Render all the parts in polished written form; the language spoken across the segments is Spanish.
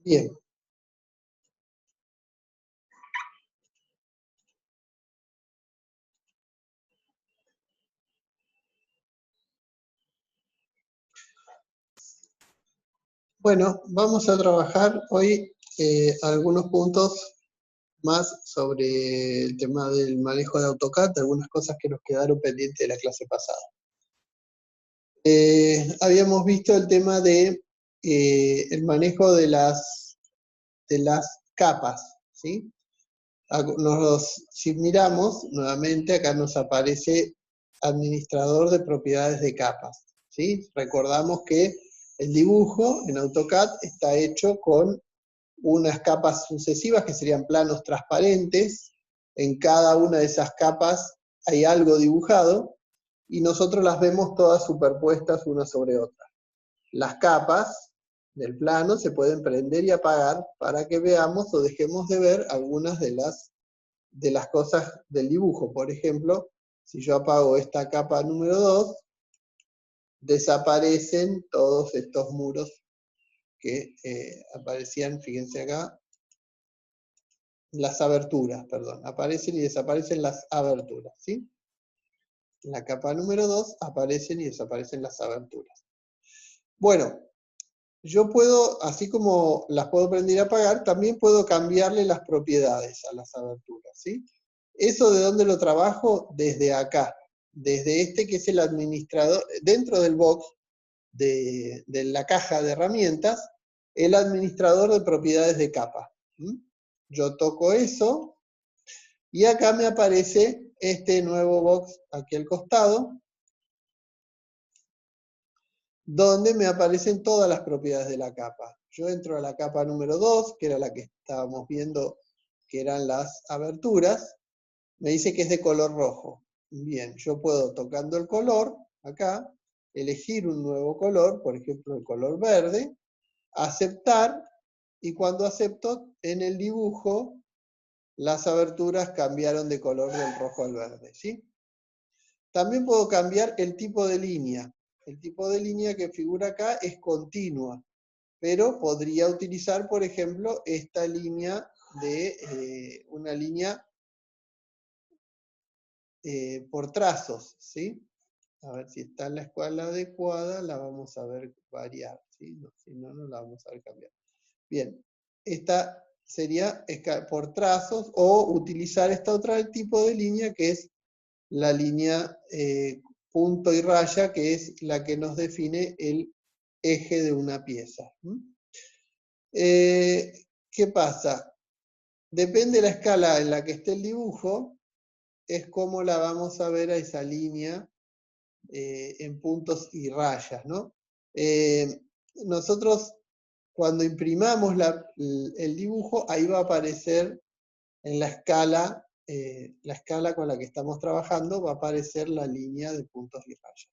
Bien. Bueno, vamos a trabajar hoy algunos puntos más sobre el tema del manejo de AutoCAD, algunas cosas que nos quedaron pendientes de la clase pasada. Habíamos visto el tema de el manejo de las capas, ¿sí? Si miramos nuevamente, acá nos aparece administrador de propiedades de capas, ¿sí? Recordamos que el dibujo en AutoCAD está hecho con unas capas sucesivas que serían planos transparentes. En cada una de esas capas hay algo dibujado y nosotros las vemos todas superpuestas una sobre otra. Las capas del plano se pueden prender y apagar para que veamos o dejemos de ver algunas de las cosas del dibujo. Por ejemplo, si yo apago esta capa número 2, desaparecen todos estos muros que aparecían, fíjense acá, las aberturas, perdón, aparecen y desaparecen las aberturas, ¿sí? En la capa número 2 aparecen y desaparecen las aberturas. Bueno, yo puedo, así como las puedo prender y apagar, también puedo cambiarle las propiedades a las aberturas, ¿sí? ¿Eso de dónde lo trabajo? Desde acá, desde este que es el administrador, dentro del box de la caja de herramientas, el administrador de propiedades de capa. Yo toco eso, y acá me aparece este nuevo box aquí al costado, donde me aparecen todas las propiedades de la capa. Yo entro a la capa número 2, que era la que estábamos viendo, que eran las aberturas, me dice que es de color rojo. Bien, yo puedo, tocando el color, acá, elegir un nuevo color, por ejemplo el color verde, aceptar, y cuando acepto, en el dibujo, las aberturas cambiaron de color del rojo al verde, ¿sí? También puedo cambiar el tipo de línea. El tipo de línea que figura acá es continua, pero podría utilizar, por ejemplo, esta línea de una línea por trazos, ¿sí? A ver si está en la escala adecuada, la vamos a ver variar, ¿sí? No, si no, no la vamos a ver cambiar. Bien, esta sería por trazos, o utilizar esta otra tipo de línea que es la línea punto y raya, que es la que nos define el eje de una pieza. ¿Qué pasa? Depende de la escala en la que esté el dibujo, es como la vamos a ver a esa línea en puntos y rayas, ¿no? Nosotros, cuando imprimamos el dibujo, ahí va a aparecer en la escala con la que estamos trabajando, va a aparecer la línea de puntos y rayas.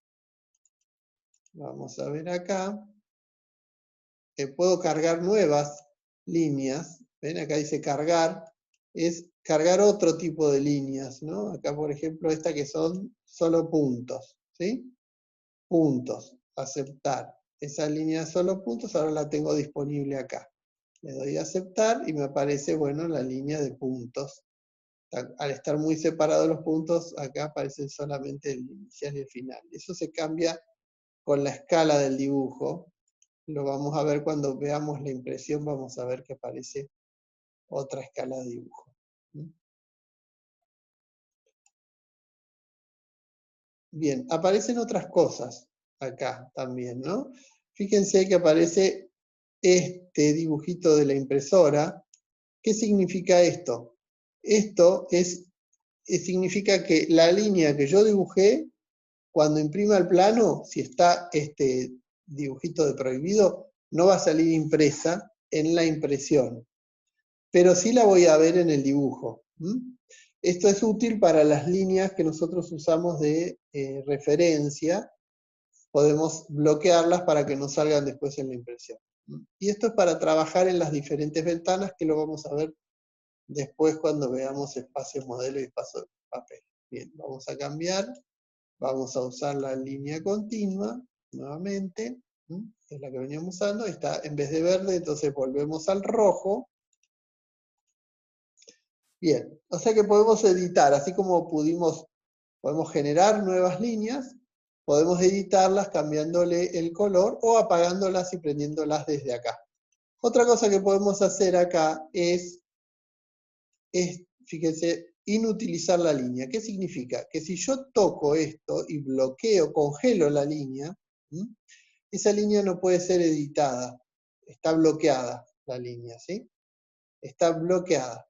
Vamos a ver acá. Puedo cargar nuevas líneas. ¿Ven? Acá dice cargar. Es cargar otro tipo de líneas, ¿no? Acá, por ejemplo, esta que son solo puntos, ¿sí? Puntos. Aceptar. Esa línea de solo puntos ahora la tengo disponible acá. Le doy a aceptar y me aparece, bueno, la línea de puntos. Al estar muy separados los puntos, acá aparecen solamente el inicial y el final. Eso se cambia con la escala del dibujo. Lo vamos a ver cuando veamos la impresión, vamos a ver que aparece otra escala de dibujo. Bien, aparecen otras cosas acá también, ¿no? Fíjense que aparece este dibujito de la impresora. ¿Qué significa esto? Esto significa que la línea que yo dibujé, cuando imprima el plano, si está este dibujito de prohibido, no va a salir impresa en la impresión, pero sí la voy a ver en el dibujo. Esto es útil para las líneas que nosotros usamos de referencia. Podemos bloquearlas para que no salgan después en la impresión. Y esto es para trabajar en las diferentes ventanas, que lo vamos a ver después cuando veamos espacio modelo y espacio papel. Bien, vamos a cambiar. Vamos a usar la línea continua, nuevamente. es la que veníamos usando, está en vez de verde, entonces volvemos al rojo. Bien, o sea que podemos editar, así como podemos generar nuevas líneas, podemos editarlas cambiándole el color o apagándolas y prendiéndolas desde acá. Otra cosa que podemos hacer acá es fíjense, inutilizar la línea. ¿Qué significa? Que si yo toco esto y bloqueo, congelo la línea, esa línea no puede ser editada. Está bloqueada la línea, ¿sí? Está bloqueada.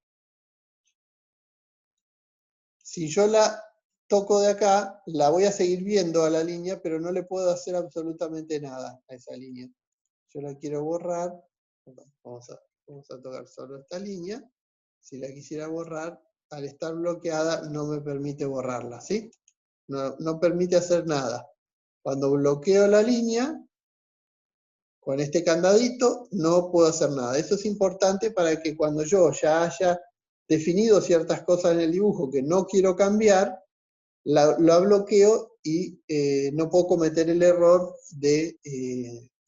Si yo la toco de acá, la voy a seguir viendo a la línea, pero no le puedo hacer absolutamente nada a esa línea. Yo la quiero borrar. Vamos a tocar solo esta línea. Si la quisiera borrar, al estar bloqueada no me permite borrarla, ¿sí? No permite hacer nada. Cuando bloqueo la línea, con este candadito, no puedo hacer nada. Eso es importante para que cuando yo ya haya definido ciertas cosas en el dibujo que no quiero cambiar, la bloqueo y no puedo cometer el error de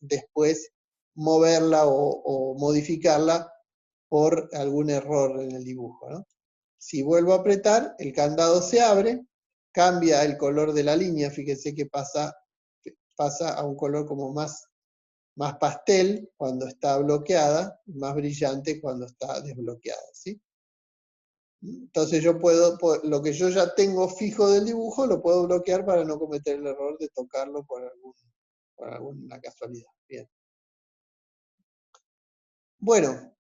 después moverla o modificarla por algún error en el dibujo, ¿no? Si vuelvo a apretar, el candado se abre, cambia el color de la línea, fíjense que pasa a un color como más pastel cuando está bloqueada, más brillante cuando está desbloqueada, ¿sí? Entonces yo lo que yo ya tengo fijo del dibujo, lo puedo bloquear para no cometer el error de tocarlo por alguna casualidad. Bien. Bueno,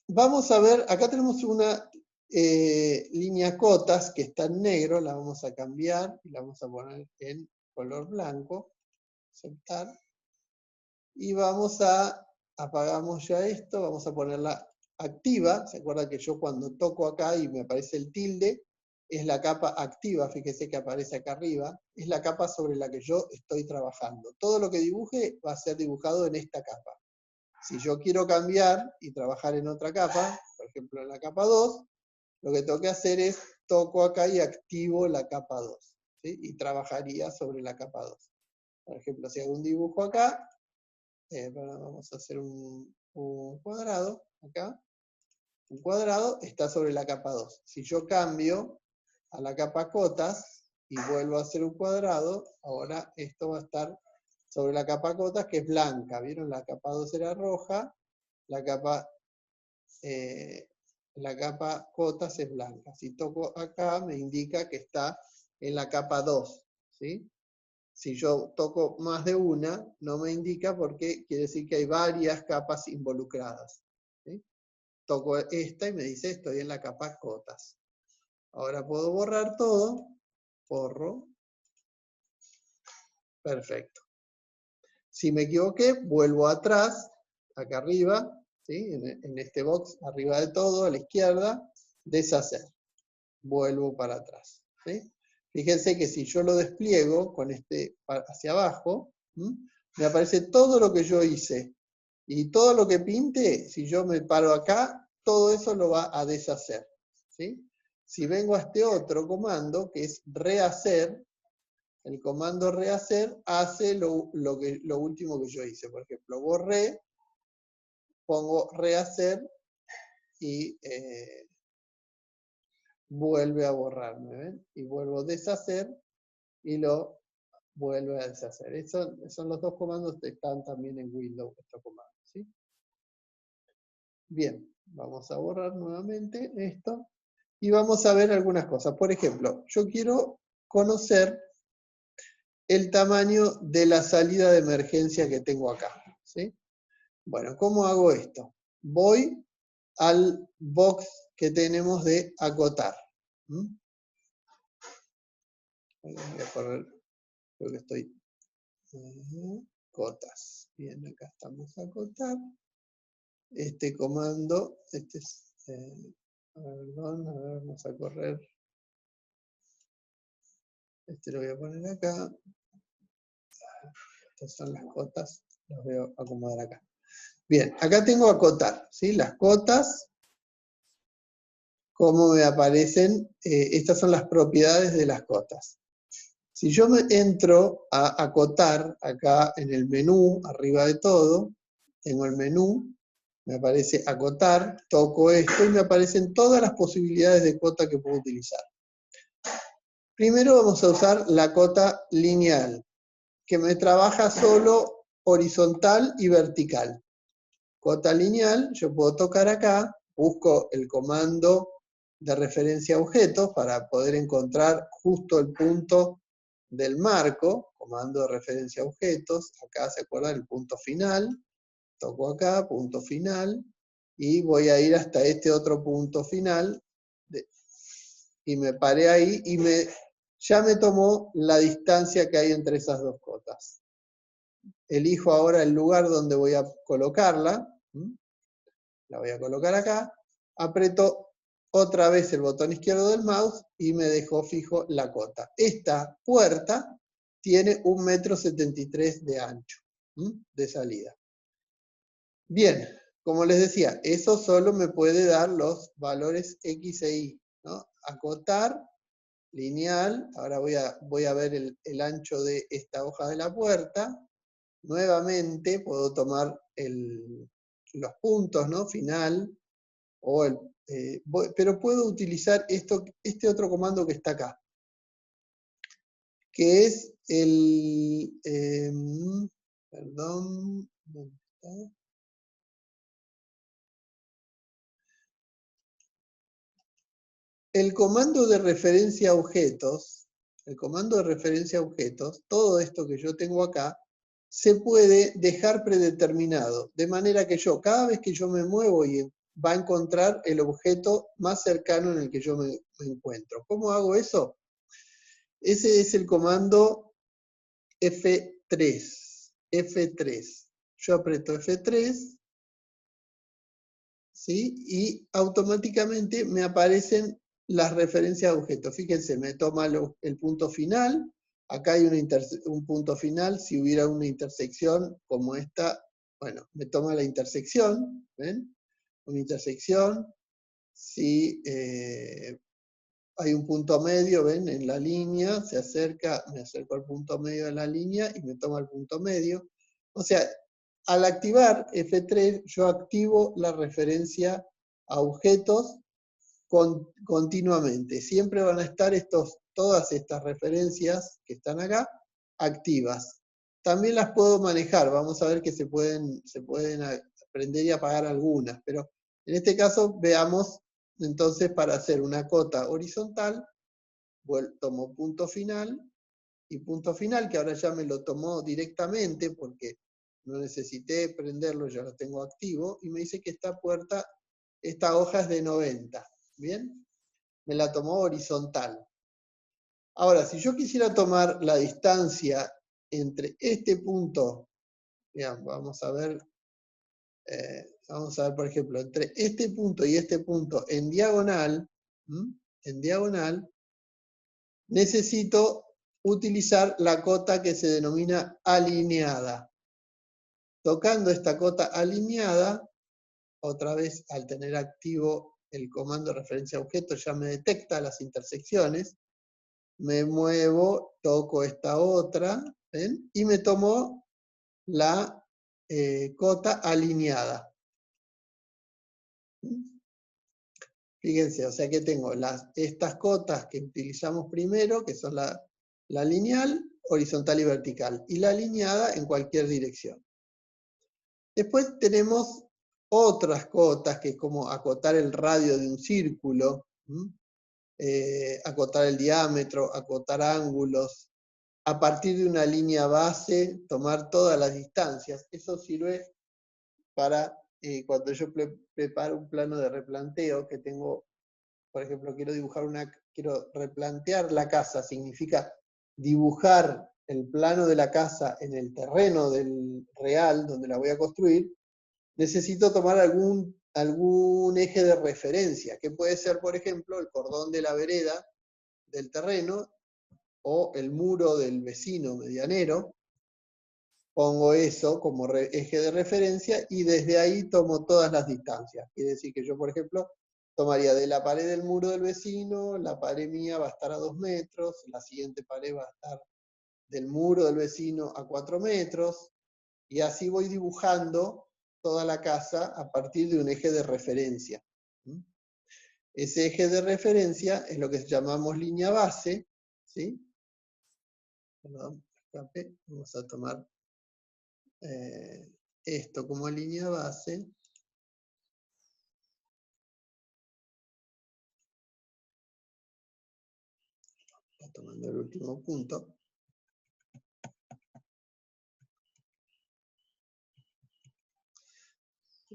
vamos a ver, acá tenemos una línea cotas que está en negro, la vamos a cambiar y la vamos a poner en color blanco, aceptar, y apagamos ya esto, vamos a ponerla activa. Se acuerda que yo cuando toco acá y me aparece el tilde, es la capa activa, fíjese que aparece acá arriba, es la capa sobre la que yo estoy trabajando. Todo lo que dibuje va a ser dibujado en esta capa. Si yo quiero cambiar y trabajar en otra capa, por ejemplo en la capa 2, lo que tengo que hacer es toco acá y activo la capa 2, ¿sí? Y trabajaría sobre la capa 2. Por ejemplo, si hago un dibujo acá, vamos a hacer un cuadrado acá. Un cuadrado está sobre la capa 2. Si yo cambio a la capa cotas y vuelvo a hacer un cuadrado, ahora esto va a estar sobre la capa cotas, que es blanca. ¿Vieron? La capa 2 era roja, la capa cotas es blanca. Si toco acá, me indica que está en la capa 2, ¿sí? Si yo toco más de una, no me indica porque quiere decir que hay varias capas involucradas, ¿sí? Toco esta y me dice estoy en la capa cotas. Ahora puedo borrar todo, borro, perfecto. Si me equivoqué, vuelvo atrás, acá arriba, ¿sí? En este box, arriba de todo, a la izquierda, deshacer. Vuelvo para atrás, ¿sí? Fíjense que si yo lo despliego con este hacia abajo, me aparece todo lo que yo hice. Y todo lo que pinte, si yo me paro acá, todo eso lo va a deshacer, ¿sí? Si vengo a este otro comando, que es rehacer, el comando rehacer hace lo último que yo hice. Por ejemplo, borré, pongo rehacer y vuelve a borrarme, ¿ven? Y vuelvo a deshacer y lo vuelve a deshacer. Esos son los dos comandos que están también en Windows, estos comandos, ¿sí? Bien, vamos a borrar nuevamente esto y vamos a ver algunas cosas. Por ejemplo, yo quiero conocer el tamaño de la salida de emergencia que tengo acá, ¿sí? Bueno, ¿cómo hago esto? Voy al box que tenemos de acotar. Voy a poner, creo que estoy... cotas. Bien, acá estamos a acotar. Este comando, este es... perdón, a ver, vamos a correr. Este lo voy a poner acá. Estas son las cotas, las voy a acomodar acá. Bien, acá tengo acotar, ¿sí? Las cotas, cómo me aparecen, estas son las propiedades de las cotas. Si yo me entro a acotar acá en el menú, arriba de todo, tengo el menú, me aparece acotar, toco esto y me aparecen todas las posibilidades de cota que puedo utilizar. Primero vamos a usar la cota lineal, que me trabaja solo horizontal y vertical. Cota lineal, yo puedo tocar acá, busco el comando de referencia a objetos para poder encontrar justo el punto del marco, comando de referencia a objetos, acá se acuerdan el punto final, toco acá, punto final, y voy a ir hasta este otro punto final, y me paré ahí, y ya me tomó la distancia que hay entre esas dos cotas. Elijo ahora el lugar donde voy a colocarla, la voy a colocar acá, aprieto otra vez el botón izquierdo del mouse y me dejó fijo la cota. Esta puerta tiene 1,73 m de ancho, de salida. Bien, como les decía, eso solo me puede dar los valores X e Y, ¿no? Acotar, lineal, ahora voy a ver el ancho de esta hoja de la puerta. Nuevamente puedo tomar los puntos, ¿no? Final, pero puedo utilizar este otro comando que está acá, que es perdón, ¿dónde está? El comando de referencia a objetos, todo esto que yo tengo acá, se puede dejar predeterminado, de manera que cada vez que yo me muevo y va a encontrar el objeto más cercano en el que yo me encuentro. ¿Cómo hago eso? Ese es el comando F3. F3. Yo aprieto F3, ¿sí? Y automáticamente me aparecen las referencias a objetos. Fíjense, me toma el punto final. Acá hay un punto final. Si hubiera una intersección como esta, bueno, me toma la intersección. ¿Ven? Una intersección. Si hay un punto medio, ¿ven? En la línea, me acerco al punto medio de la línea y me toma el punto medio. O sea, al activar F3, yo activo la referencia a objetos continuamente. Siempre van a estar todas estas referencias que están acá activas. También las puedo manejar. Vamos a ver que se pueden prender y apagar algunas. Pero en este caso, veamos. Entonces, para hacer una cota horizontal, tomo punto final, y punto final, que ahora ya me lo tomó directamente porque no necesité prenderlo, ya lo tengo activo, y me dice que esta hoja es de 90, ¿bien? Me la tomó horizontal. Ahora, si yo quisiera tomar la distancia entre este punto, vean, vamos a ver, por ejemplo, entre este punto y este punto en diagonal, necesito utilizar la cota que se denomina alineada. Tocando esta cota alineada, otra vez al tener activo el comando de referencia a objetos ya me detecta las intersecciones, me muevo, toco esta otra, ¿ven? Y me tomo la cota alineada. Fíjense, o sea que tengo estas cotas que utilizamos primero, que son la lineal, horizontal y vertical, y la alineada en cualquier dirección. Después tenemos otras cotas, que es como acotar el radio de un círculo, acotar el diámetro, acotar ángulos, a partir de una línea base, tomar todas las distancias. Eso sirve para cuando yo preparo un plano de replanteo, que tengo, por ejemplo, quiero replantear la casa, significa dibujar el plano de la casa en el terreno del real, donde la voy a construir. Necesito tomar algún eje de referencia, que puede ser, por ejemplo, el cordón de la vereda del terreno o el muro del vecino medianero. Pongo eso como eje de referencia y desde ahí tomo todas las distancias. Quiere decir que yo, por ejemplo, tomaría de la pared del muro del vecino, la pared mía va a estar a 2 metros, la siguiente pared va a estar del muro del vecino a 4 metros, y así voy dibujando toda la casa a partir de un eje de referencia. Ese eje de referencia es lo que llamamos línea base, ¿sí? Perdón, escape. Vamos a tomar esto como línea base. Tomando el último punto.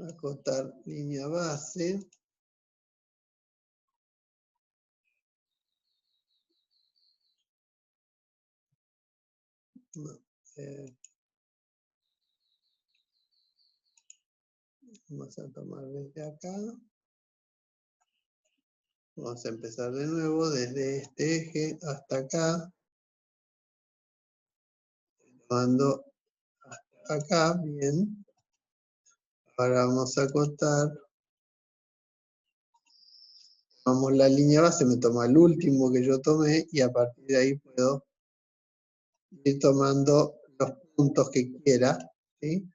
Acotar línea base. No, vamos a tomar desde acá. Vamos a empezar de nuevo desde este eje hasta acá. Tomando hasta acá, bien. Ahora vamos a acotar. Tomamos la línea base, me toma el último que yo tomé y a partir de ahí puedo ir tomando los puntos que quiera, ¿sí?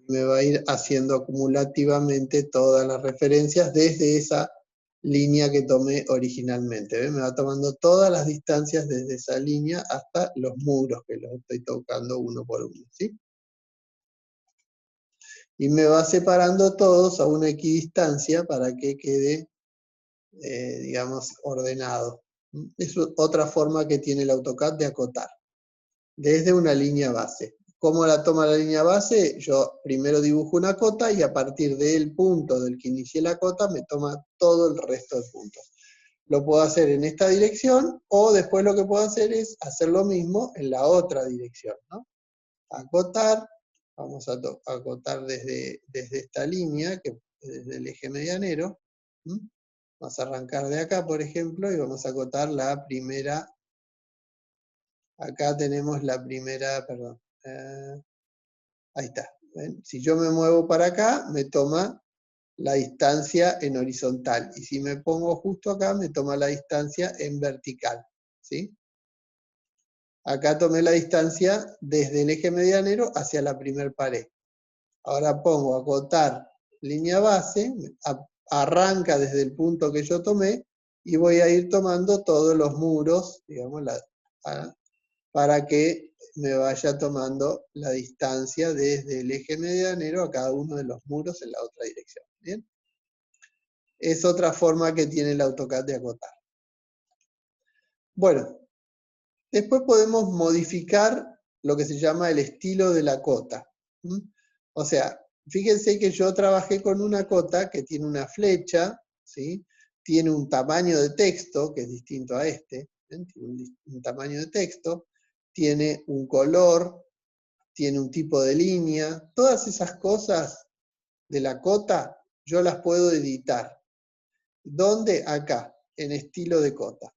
Me va a ir haciendo acumulativamente todas las referencias desde esa línea que tomé originalmente. ¿Ven? Me va tomando todas las distancias desde esa línea hasta los muros, que los estoy tocando uno por uno, ¿sí? Y me va separando todos a una equidistancia para que quede, digamos, ordenado. Es otra forma que tiene el AutoCAD de acotar, desde una línea base. ¿Cómo la toma la línea base? Yo primero dibujo una cota y a partir del punto del que inicié la cota me toma todo el resto de puntos. Lo puedo hacer en esta dirección o después lo que puedo hacer es hacer lo mismo en la otra dirección, ¿no? Acotar, vamos a acotar desde esta línea, que desde el eje medianero. Vamos a arrancar de acá, por ejemplo, y vamos a acotar la primera. Acá tenemos la primera, perdón. Ahí está. ¿Ven? Si yo me muevo para acá, me toma la distancia en horizontal. Y si me pongo justo acá, me toma la distancia en vertical. ¿Sí? Acá tomé la distancia desde el eje medianero hacia la primer pared. Ahora pongo acotar línea base, arranca desde el punto que yo tomé y voy a ir tomando todos los muros, digamos, para que me vaya tomando la distancia desde el eje medianero a cada uno de los muros en la otra dirección. ¿Bien? Es otra forma que tiene el AutoCAD de acotar. Bueno, después podemos modificar lo que se llama el estilo de la cota. O sea, fíjense que yo trabajé con una cota que tiene una flecha, ¿sí? Tiene un tamaño de texto que es distinto a este, ¿ven? Tiene un tamaño de texto, tiene un color, tiene un tipo de línea. Todas esas cosas de la cota yo las puedo editar. ¿Dónde? Acá, en estilo de cota.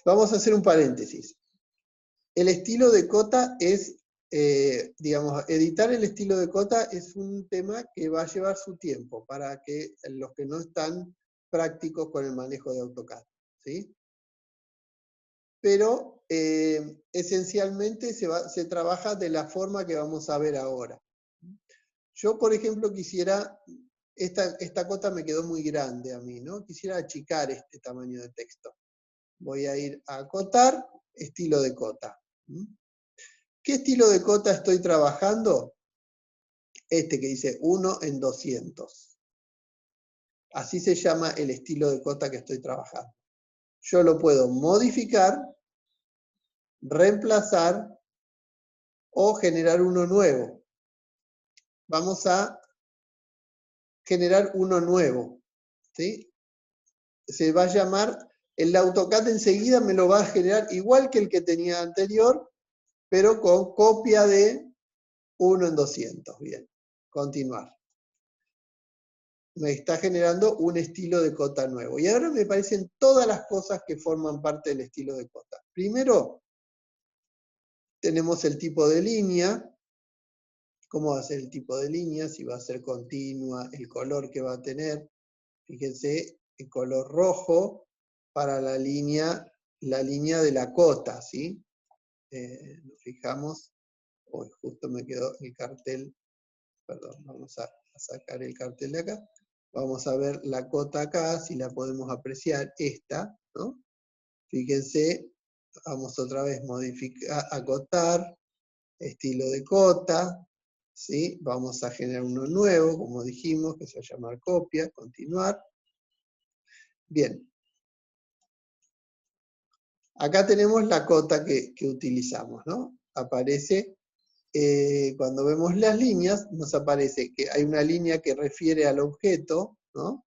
Vamos a hacer un paréntesis. El estilo de cota es, digamos, editar el estilo de cota es un tema que va a llevar su tiempo para que los que no están prácticos con el manejo de AutoCAD, ¿sí? Pero esencialmente se trabaja de la forma que vamos a ver ahora. Yo, por ejemplo, quisiera, esta cota me quedó muy grande a mí, ¿no? Quisiera achicar este tamaño de texto. Voy a ir a acotar, estilo de cota. ¿Qué estilo de cota estoy trabajando? Este que dice 1 en 200. Así se llama el estilo de cota que estoy trabajando. Yo lo puedo modificar, reemplazar o generar uno nuevo. Vamos a generar uno nuevo, ¿sí? Se va a llamar, el AutoCAD enseguida me lo va a generar igual que el que tenía anterior, pero con copia de 1 en 200. Bien, continuar. Me está generando un estilo de cota nuevo. Y ahora me parecen todas las cosas que forman parte del estilo de cota. Primero, tenemos el tipo de línea. ¿Cómo va a ser el tipo de línea? Si va a ser continua, el color que va a tener. Fíjense, el color rojo para la línea de la cota, ¿sí? Nos fijamos, hoy justo me quedó el cartel, perdón, vamos a sacar el cartel de acá. Vamos a ver la cota acá, si la podemos apreciar, esta, ¿no? Fíjense, vamos otra vez, modificar, acotar, estilo de cota, ¿sí? Vamos a generar uno nuevo, como dijimos, que se va a llamar copia, continuar. Bien. Acá tenemos la cota que utilizamos, ¿no? Aparece, cuando vemos las líneas, nos aparece que hay una línea que refiere al objeto, ¿no?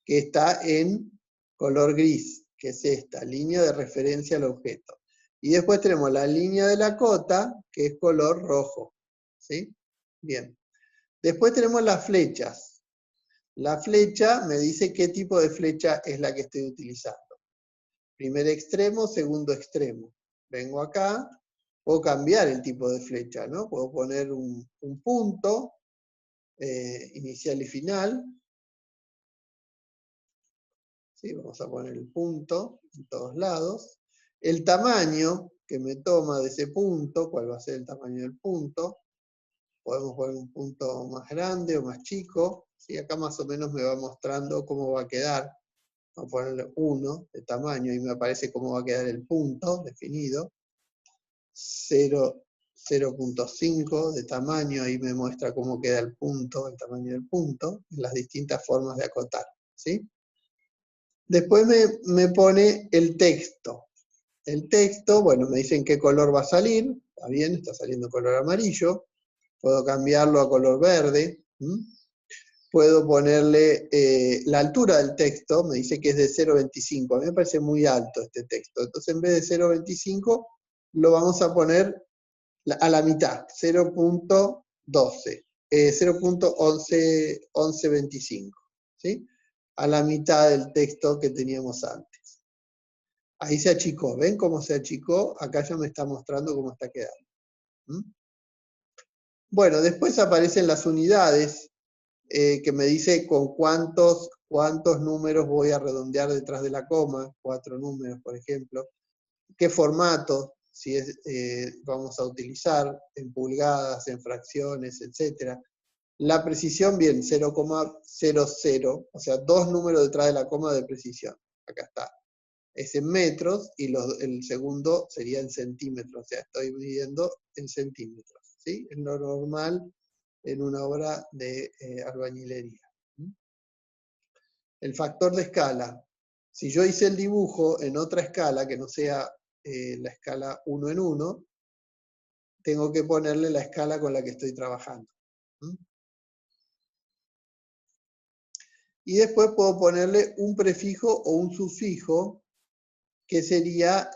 Que está en color gris, que es esta, línea de referencia al objeto. Y después tenemos la línea de la cota, que es color rojo, ¿sí? Bien. Después tenemos las flechas. La flecha me dice qué tipo de flecha es la que estoy utilizando. Primer extremo, segundo extremo. Vengo acá, puedo cambiar el tipo de flecha, ¿no? Puedo poner un punto, inicial y final. ¿Sí? Vamos a poner el punto en todos lados. El tamaño que me toma de ese punto, cuál va a ser el tamaño del punto. Podemos poner un punto más grande o más chico. ¿Sí? Acá más o menos me va mostrando cómo va a quedar. Vamos a ponerle 1 de tamaño y me aparece cómo va a quedar el punto definido. 0.5 de tamaño, ahí me muestra cómo queda el punto, el tamaño del punto, en las distintas formas de acotar, ¿sí? Después me pone el texto. El texto, bueno, me dice en qué color va a salir, está bien, está saliendo color amarillo, puedo cambiarlo a color verde, puedo ponerle la altura del texto, me dice que es de 0.25, a mí me parece muy alto este texto, entonces en vez de 0.25 lo vamos a poner a la mitad, 0.12, 0.1125, ¿sí? A la mitad del texto que teníamos antes. Ahí se achicó, ¿ven cómo se achicó? Acá ya me está mostrando cómo está quedando. Bueno, después aparecen las unidades, que me dice con cuántos números voy a redondear detrás de la coma, 4 números, por ejemplo. ¿Qué formato si vamos a utilizar? En pulgadas, en fracciones, etc. La precisión, bien, 0,00, o sea, 2 números detrás de la coma de precisión. Acá está. Es en metros y el segundo sería en centímetros, o sea, estoy midiendo en centímetros, ¿sí? Es lo normal en una obra de albañilería. El factor de escala. Si yo hice el dibujo en otra escala, que no sea la escala 1 en 1, tengo que ponerle la escala con la que estoy trabajando. Y después puedo ponerle un prefijo o un sufijo, que sería,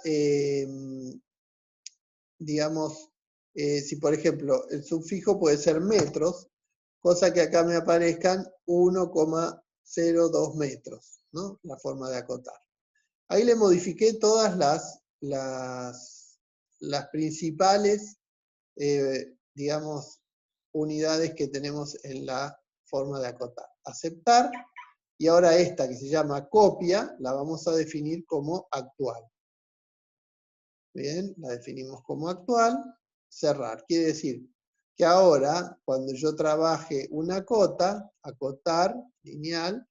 digamos, si por ejemplo el sufijo puede ser metros, cosa que acá me aparezcan 1,02 metros, ¿no? La forma de acotar. Ahí le modifiqué todas las principales, digamos, unidades que tenemos en la forma de acotar. Aceptar, y ahora esta que se llama copia, la vamos a definir como actual. Bien, la definimos como actual, cerrar. Quiere decir que ahora, cuando yo trabaje una cota, acotar, lineal,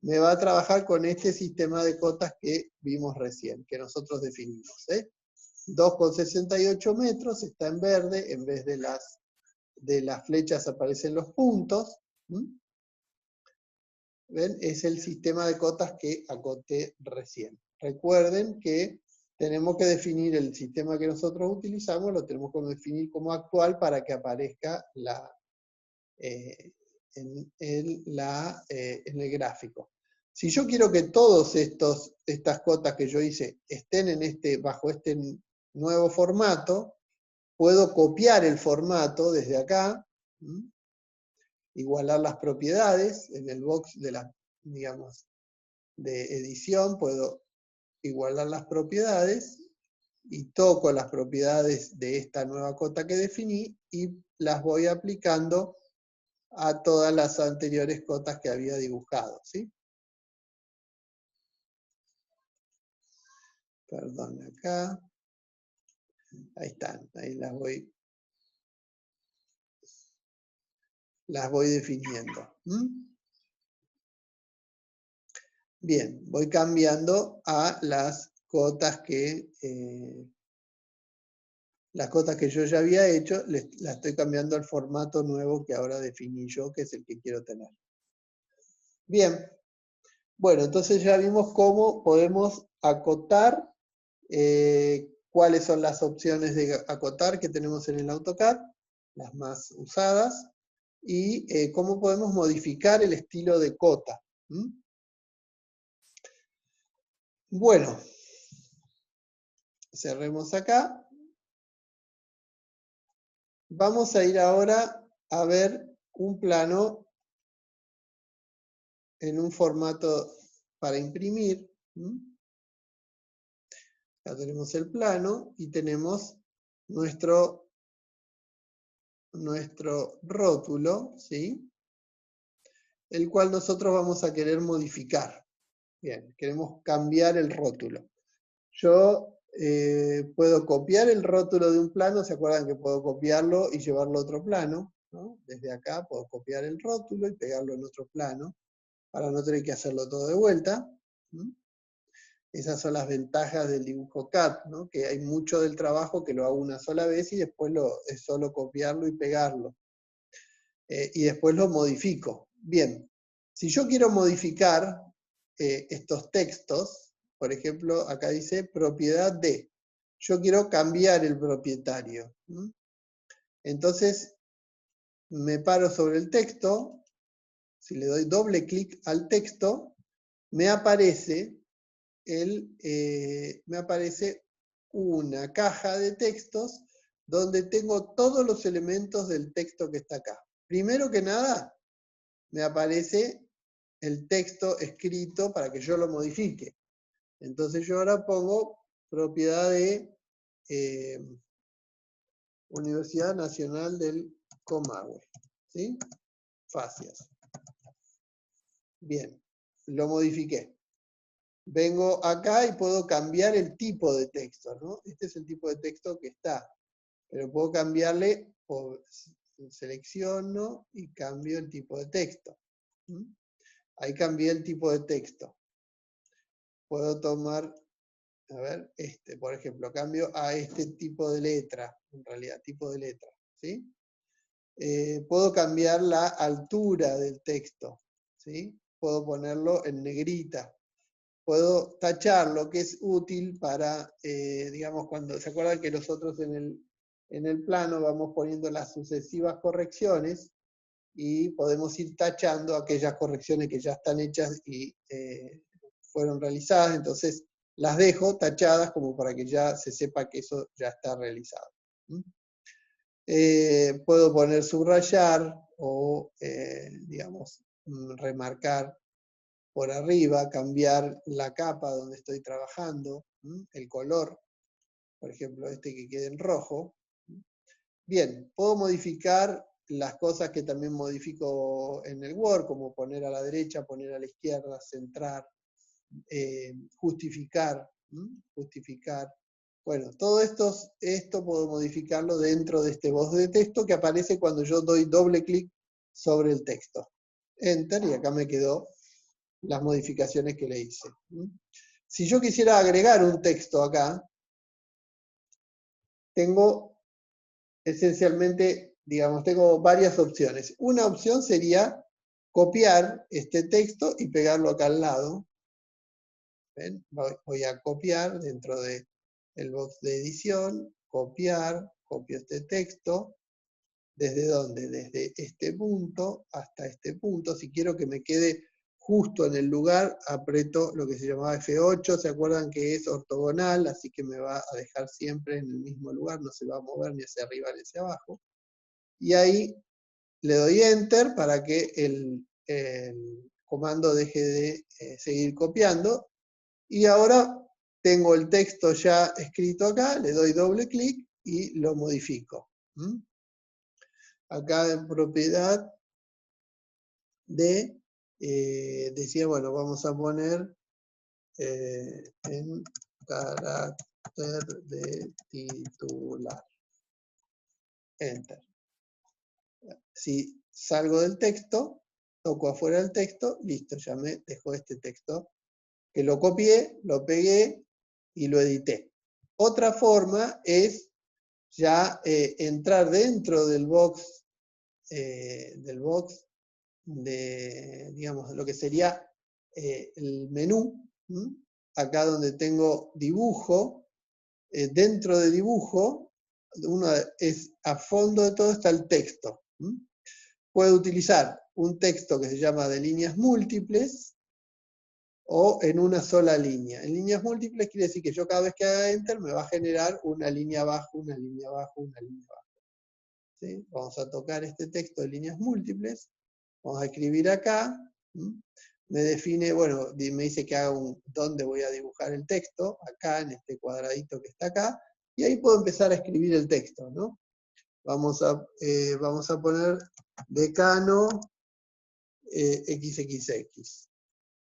me va a trabajar con este sistema de cotas que vimos recién, que nosotros definimos. 2,68 metros, está en verde, en vez de las flechas aparecen los puntos. ¿Ven? Es el sistema de cotas que acoté recién. Recuerden que tenemos que definir el sistema que nosotros utilizamos, lo tenemos que definir como actual para que aparezca en el gráfico. Si yo quiero que todas estas cotas que yo hice estén bajo este nuevo formato, puedo copiar el formato desde acá, igualar las propiedades, en el box digamos, de edición, puedo igualar las propiedades y toco las propiedades de esta nueva cota que definí y las voy aplicando a todas las anteriores cotas que había dibujado, ¿sí? Perdón, acá. Ahí están, ahí las voy definiendo. Bien, voy cambiando a las cotas que yo ya había hecho, la estoy cambiando al formato nuevo que ahora definí yo, que es el que quiero tener. Bien, bueno, entonces ya vimos cómo podemos acotar, cuáles son las opciones de acotar que tenemos en el AutoCAD, las más usadas, y cómo podemos modificar el estilo de cota. Bueno, cerremos acá. Vamos a ir ahora a ver un plano en un formato para imprimir. Ya tenemos el plano y tenemos nuestro rótulo, ¿sí? El cual nosotros vamos a querer modificar. Bien, queremos cambiar el rótulo. Yo puedo copiar el rótulo de un plano, ¿se acuerdan que puedo copiarlo y llevarlo a otro plano? ¿No? Desde acá puedo copiar el rótulo y pegarlo en otro plano, para no tener que hacerlo todo de vuelta. Esas son las ventajas del dibujo CAD, ¿no? Que hay mucho del trabajo que lo hago una sola vez y después es solo copiarlo y pegarlo. Y después lo modifico. Bien, si yo quiero modificar estos textos, por ejemplo, acá dice propiedad de. Yo quiero cambiar el propietario. Entonces, me paro sobre el texto, si le doy doble clic al texto, me aparece una caja de textos donde tengo todos los elementos del texto que está acá. Primero que nada, me aparece el texto escrito para que yo lo modifique. Entonces yo ahora pongo propiedad de Universidad Nacional del Comahue. ¿Sí? Fascias. Bien, lo modifiqué. Vengo acá y puedo cambiar el tipo de texto, ¿no? Este es el tipo de texto que está. Pero puedo cambiarle, selecciono y cambio el tipo de texto. Ahí cambié el tipo de texto. Puedo tomar, a ver, por ejemplo, cambio a este tipo de letra, en realidad, tipo de letra, ¿sí? Puedo cambiar la altura del texto, ¿sí? Puedo ponerlo en negrita. Puedo tachar lo que es útil para, digamos, cuando se acuerdan que nosotros en el plano vamos poniendo las sucesivas correcciones y podemos ir tachando aquellas correcciones que ya están hechas y fueron realizadas, entonces las dejo tachadas como para que ya se sepa que eso ya está realizado. Puedo poner subrayar o, digamos, remarcar por arriba, cambiar la capa donde estoy trabajando, el color, por ejemplo, que quede en rojo. Bien, puedo modificar las cosas que también modifico en el Word, como poner a la derecha, poner a la izquierda, centrar, justificar. Bueno, todo esto puedo modificarlo dentro de este box de texto que aparece cuando yo doy doble clic sobre el texto. Enter, y acá me quedó las modificaciones que le hice. Si yo quisiera agregar un texto acá, tengo esencialmente, digamos, tengo varias opciones. Una opción sería copiar este texto y pegarlo acá al lado. ¿Ven? Voy a copiar dentro del box de edición, copiar, copio este texto. ¿Desde dónde? Desde este punto hasta este punto. Si quiero que me quede justo en el lugar, aprieto lo que se llamaba F8, ¿se acuerdan que es ortogonal? Así que me va a dejar siempre en el mismo lugar, no se va a mover ni hacia arriba ni hacia abajo. Y ahí le doy Enter para que el comando deje de seguir copiando. Y ahora tengo el texto ya escrito acá, le doy doble clic y lo modifico. Acá en propiedad decía, bueno, vamos a poner en carácter de titular. Enter. Si salgo del texto, toco afuera del texto, listo, ya me dejó este texto, que lo copié, lo pegué y lo edité. Otra forma es ya entrar dentro del box de, digamos, lo que sería el menú, ¿m? Acá donde tengo dibujo, dentro de dibujo, uno es a fondo de todo está el texto. ¿M? Puedo utilizar un texto que se llama de líneas múltiples o en una sola línea. En líneas múltiples quiere decir que yo cada vez que haga Enter me va a generar una línea abajo, una línea abajo, una línea abajo. ¿Sí? Vamos a tocar este texto de líneas múltiples. Vamos a escribir acá. Me define, bueno, me dice que haga dónde voy a dibujar el texto, acá en este cuadradito que está acá, y ahí puedo empezar a escribir el texto, ¿no? Vamos a poner decano XXX.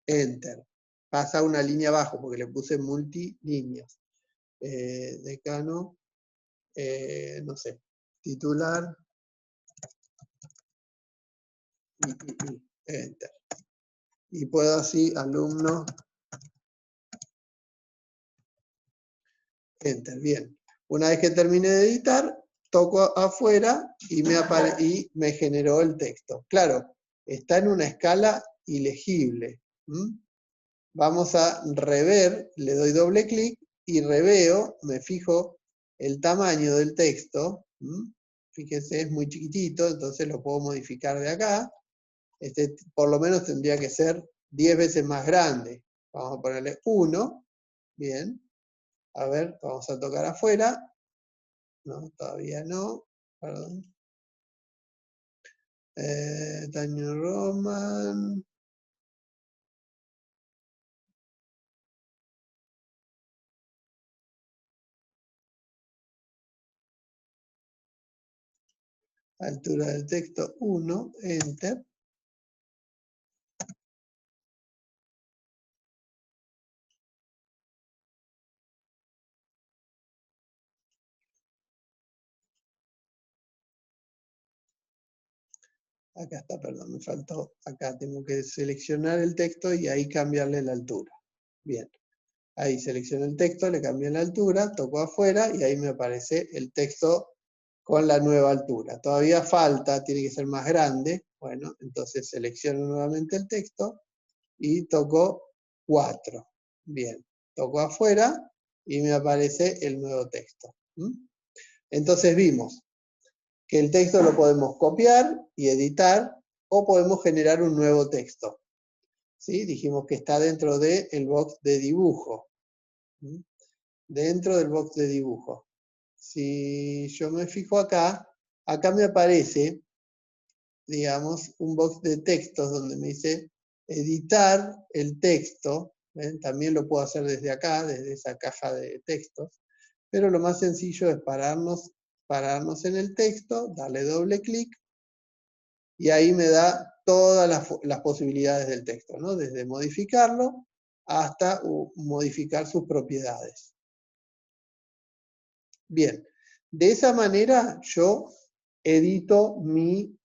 Enter. Pasa una línea abajo porque le puse multilíneas. Decano, no sé, titular, Enter. Y puedo así, alumno, Enter. Bien. Una vez que termine de editar, toco afuera y me generó el texto. Claro, está en una escala ilegible. Vamos a rever, le doy doble clic y reveo, me fijo el tamaño del texto. Fíjense, es muy chiquitito, entonces lo puedo modificar de acá. Este por lo menos tendría que ser 10 veces más grande. Vamos a ponerle 1. Bien. A ver, vamos a tocar afuera. No, todavía no. Perdón. Times Roman. Altura del texto 1. Enter. Acá está, perdón, me faltó. Acá tengo que seleccionar el texto y ahí cambiarle la altura. Bien. Ahí selecciono el texto, le cambié la altura, toco afuera y ahí me aparece el texto con la nueva altura. Todavía falta, tiene que ser más grande. Bueno, entonces selecciono nuevamente el texto y toco 4. Bien. Toco afuera y me aparece el nuevo texto. Entonces vimos que el texto lo podemos copiar y editar o podemos generar un nuevo texto. ¿Sí? Dijimos que está dentro del box de dibujo. Dentro del box de dibujo. Si yo me fijo acá, acá me aparece, digamos, un box de textos donde me dice editar el texto. ¿Ven? También lo puedo hacer desde acá, desde esa caja de textos. Pero lo más sencillo es pararnos en el texto, darle doble clic, y ahí me da todas las posibilidades del texto, ¿no? Desde modificarlo hasta modificar sus propiedades. Bien, de esa manera yo edito mi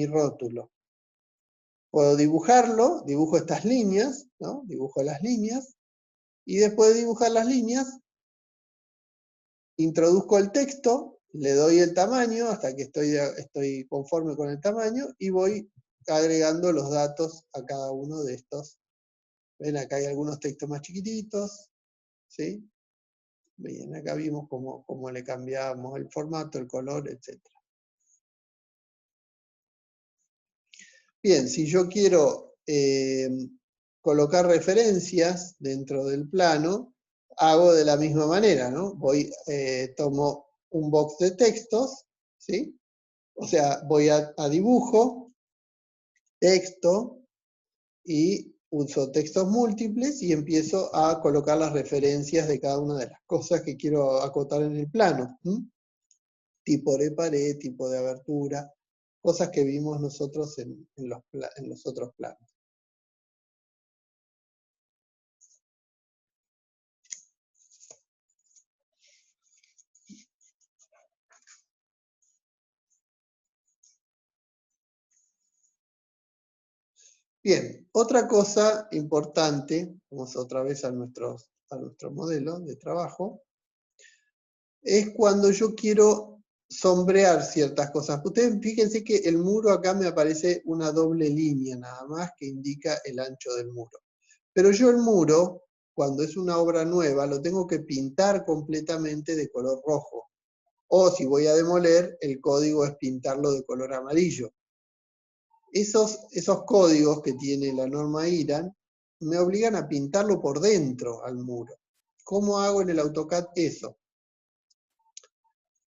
rótulo. Puedo dibujarlo, dibujo estas líneas, ¿no? Dibujo las líneas, y después de dibujar las líneas, introduzco el texto, le doy el tamaño hasta que estoy conforme con el tamaño y voy agregando los datos a cada uno de estos. Ven, acá hay algunos textos más chiquititos, ¿sí? Bien, acá vimos cómo le cambiamos el formato, el color, etc. Bien, si yo quiero colocar referencias dentro del plano, hago de la misma manera, ¿no? Tomo un box de textos, ¿sí? O sea, voy a dibujo, texto, y uso textos múltiples y empiezo a colocar las referencias de cada una de las cosas que quiero acotar en el plano. Tipo de pared, tipo de abertura, cosas que vimos nosotros en los otros planos. Bien, otra cosa importante, vamos otra vez a nuestro modelo de trabajo, es cuando yo quiero sombrear ciertas cosas. Ustedes fíjense que el muro acá me aparece una doble línea nada más que indica el ancho del muro. Pero yo el muro, cuando es una obra nueva, lo tengo que pintar completamente de color rojo. O si voy a demoler, el código es pintarlo de color amarillo. Esos códigos que tiene la norma IRAN me obligan a pintarlo por dentro al muro. ¿Cómo hago en el AutoCAD eso?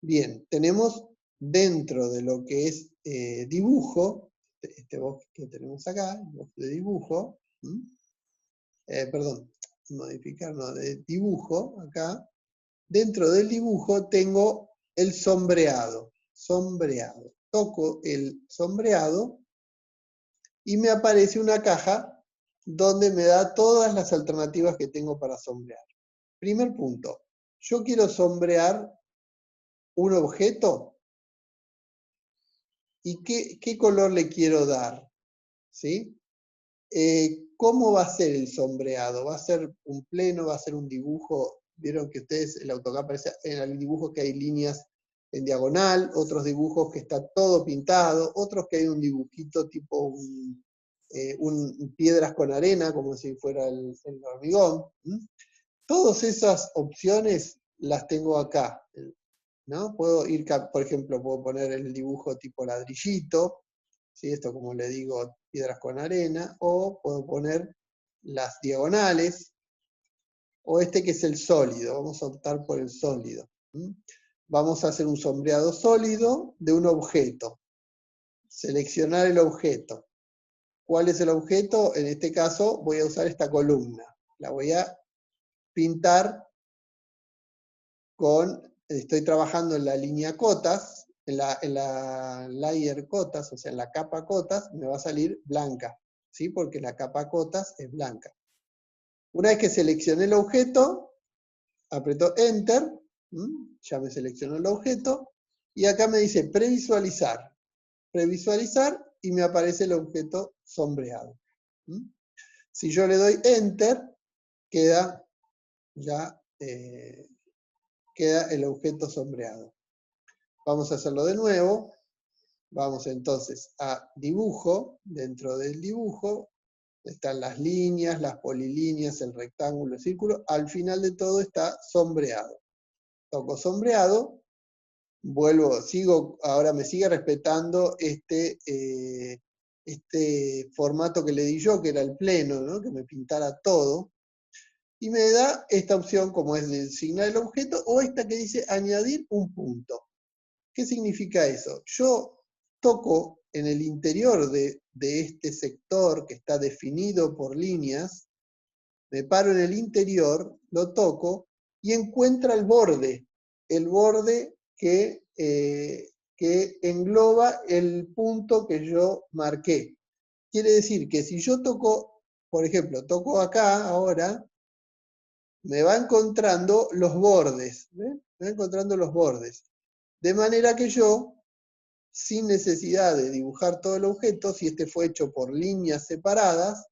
Bien, tenemos dentro de lo que es dibujo, este box que tenemos acá, el box de dibujo, perdón, modificar, no, de dibujo, acá, dentro del dibujo tengo el sombreado, Toco el sombreado y me aparece una caja donde me da todas las alternativas que tengo para sombrear. Primer punto, yo quiero sombrear un objeto y qué color le quiero dar, ¿sí? ¿Cómo va a ser el sombreado? ¿Va a ser un pleno? ¿Va a ser un dibujo? Vieron que ustedes, el AutoCAD aparece en el dibujo que hay líneas en diagonal, otros dibujos que está todo pintado, otros que hay un dibujito tipo piedras con arena, como si fuera el hormigón. Todas esas opciones las tengo acá, ¿no? Puedo ir, por ejemplo, puedo poner el dibujo tipo ladrillito, ¿sí? Esto, como le digo, piedras con arena, o puedo poner las diagonales, o este que es el sólido, vamos a optar por el sólido. Vamos a hacer un sombreado sólido de un objeto. Seleccionar el objeto. ¿Cuál es el objeto? En este caso voy a usar esta columna. La voy a pintar estoy trabajando en la línea cotas, en la layer cotas, o sea, en la capa cotas, me va a salir blanca, ¿sí? Porque la capa cotas es blanca. Una vez que seleccioné el objeto, aprieto Enter, ya me seleccionó el objeto, y acá me dice previsualizar. Previsualizar, y me aparece el objeto sombreado. Si yo le doy Enter, queda ya queda el objeto sombreado. Vamos a hacerlo de nuevo. Vamos entonces a dibujo. Dentro del dibujo están las líneas, las polilíneas, el rectángulo, el círculo. Al final de todo está sombreado. Toco sombreado. Vuelvo, ahora me sigue respetando este formato que le di yo, que era el pleno, ¿no? Que me pintara todo. Y me da esta opción, como es designar el objeto, o esta que dice añadir un punto. ¿Qué significa eso? Yo toco en el interior de este sector que está definido por líneas, me paro en el interior, lo toco y encuentra el borde que engloba el punto que yo marqué. Quiere decir que si yo toco, por ejemplo, toco acá ahora, me va encontrando los bordes, ¿ven? Me va encontrando los bordes. De manera que yo, sin necesidad de dibujar todo el objeto, si este fue hecho por líneas separadas,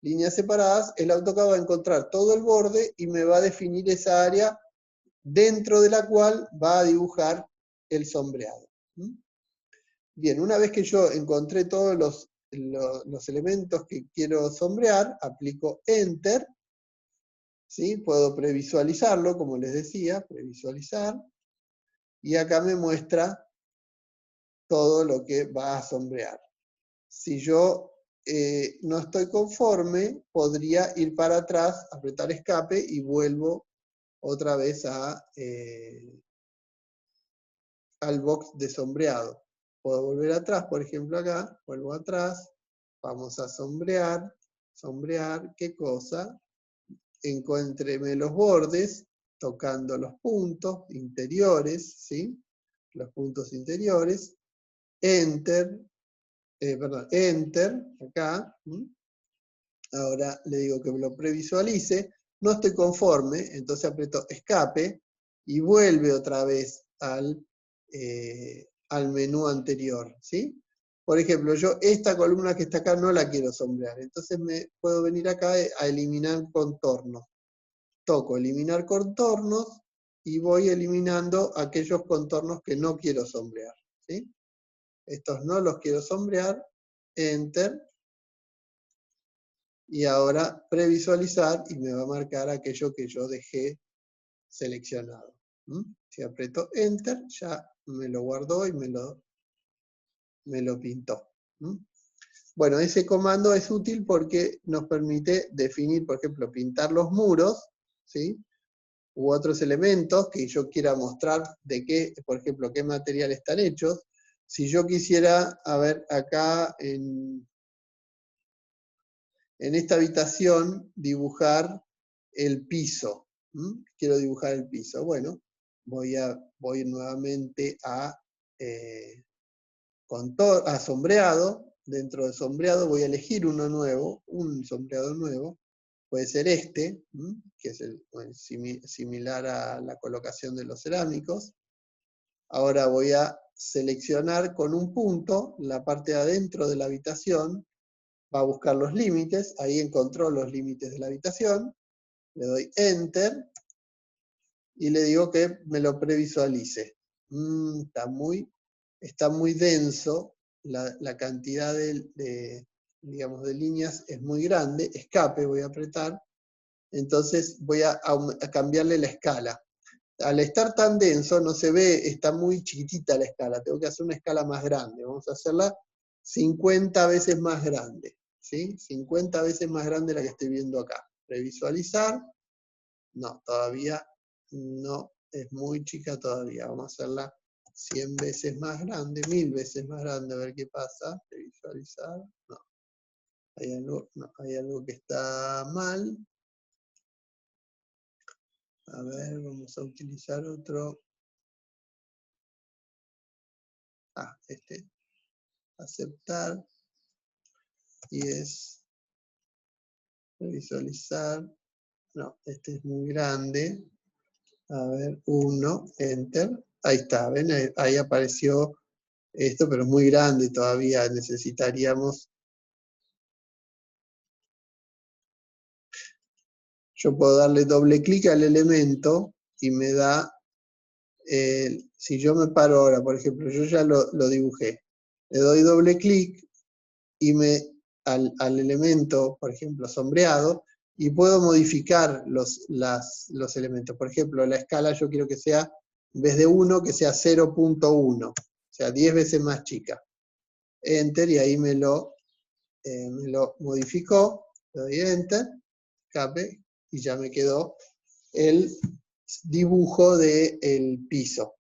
el AutoCAD va a encontrar todo el borde y me va a definir esa área dentro de la cual va a dibujar el sombreado. Bien, una vez que yo encontré todos los elementos que quiero sombrear, aplico Enter, ¿sí? Puedo previsualizarlo, como les decía, previsualizar, y acá me muestra todo lo que va a sombrear. Si yo no estoy conforme, podría ir para atrás, apretar escape y vuelvo otra vez al box de sombreado. Puedo volver atrás, por ejemplo acá, vuelvo atrás, vamos a sombrear, ¿qué cosa? Encuéntreme los bordes, tocando los puntos interiores, ¿sí? Los puntos interiores, Enter, Enter, acá. Ahora le digo que me lo previsualice. No estoy conforme, entonces aprieto escape y vuelve otra vez al menú anterior, ¿sí? por ejemplo, yo esta columna que está acá no la quiero sombrear, entonces me puedo venir acá a eliminar contornos. Toco eliminar contornos y voy eliminando aquellos contornos que no quiero sombrear, ¿sí? Estos no los quiero sombrear, Enter, y ahora previsualizar y me va a marcar aquello que yo dejé seleccionado. Si aprieto Enter, ya me lo guardó y me lo pintó. Bueno, ese comando es útil porque nos permite definir, por ejemplo, pintar los muros, ¿sí? U otros elementos que yo quiera mostrar de qué, por ejemplo, qué material están hechos. Si yo quisiera, a ver, acá en esta habitación dibujar el piso. Quiero dibujar el piso. Bueno, voy nuevamente a sombreado. Dentro de sombreado voy a elegir uno nuevo, un sombreado nuevo. Puede ser este, que es similar a la colocación de los cerámicos. Ahora voy a seleccionar con un punto la parte de adentro de la habitación. Va a buscar los límites, ahí encontró los límites de la habitación. Le doy Enter y le digo que me lo previsualice. Está muy denso, la cantidad digamos, de líneas es muy grande. Escape voy a apretar, entonces voy a cambiarle la escala. Al estar tan denso no se ve, está muy chiquitita la escala, tengo que hacer una escala más grande. Vamos a hacerla 50 veces más grande, ¿sí? 50 veces más grande la que estoy viendo acá. Previsualizar, no, todavía no, es muy chica todavía. Vamos a hacerla 100 veces más grande, 1000 veces más grande, a ver qué pasa. Previsualizar, no. Hay algo que está mal. A ver, vamos a utilizar otro. Aceptar. Y es visualizar. No, este es muy grande. A ver, 1, Enter. Ahí está, ¿ven? Ahí apareció esto, pero es muy grande todavía. Necesitaríamos. Yo puedo darle doble clic al elemento y me da. Si yo me paro ahora, por ejemplo, yo ya lo dibujé. Le doy doble clic y al elemento, por ejemplo, sombreado, y puedo modificar los elementos. Por ejemplo, la escala yo quiero que sea, en vez de 1, que sea 0.1, o sea, 10 veces más chica. Enter, y ahí me lo modificó, le doy Enter, escape, y ya me quedó el dibujo del piso.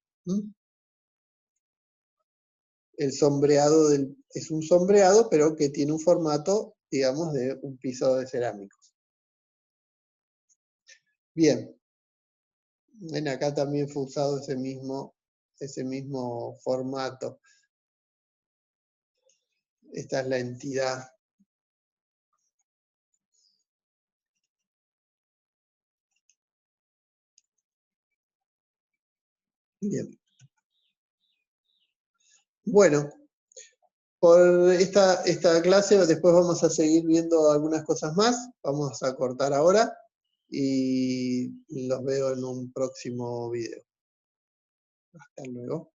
El sombreado es un sombreado, pero que tiene un formato, digamos, de un piso de cerámicos. Bien. Ven, acá también fue usado ese mismo formato. Esta es la entidad. Bien. Bueno, por esta clase después vamos a seguir viendo algunas cosas más. Vamos a cortar ahora y los veo en un próximo video. Hasta luego.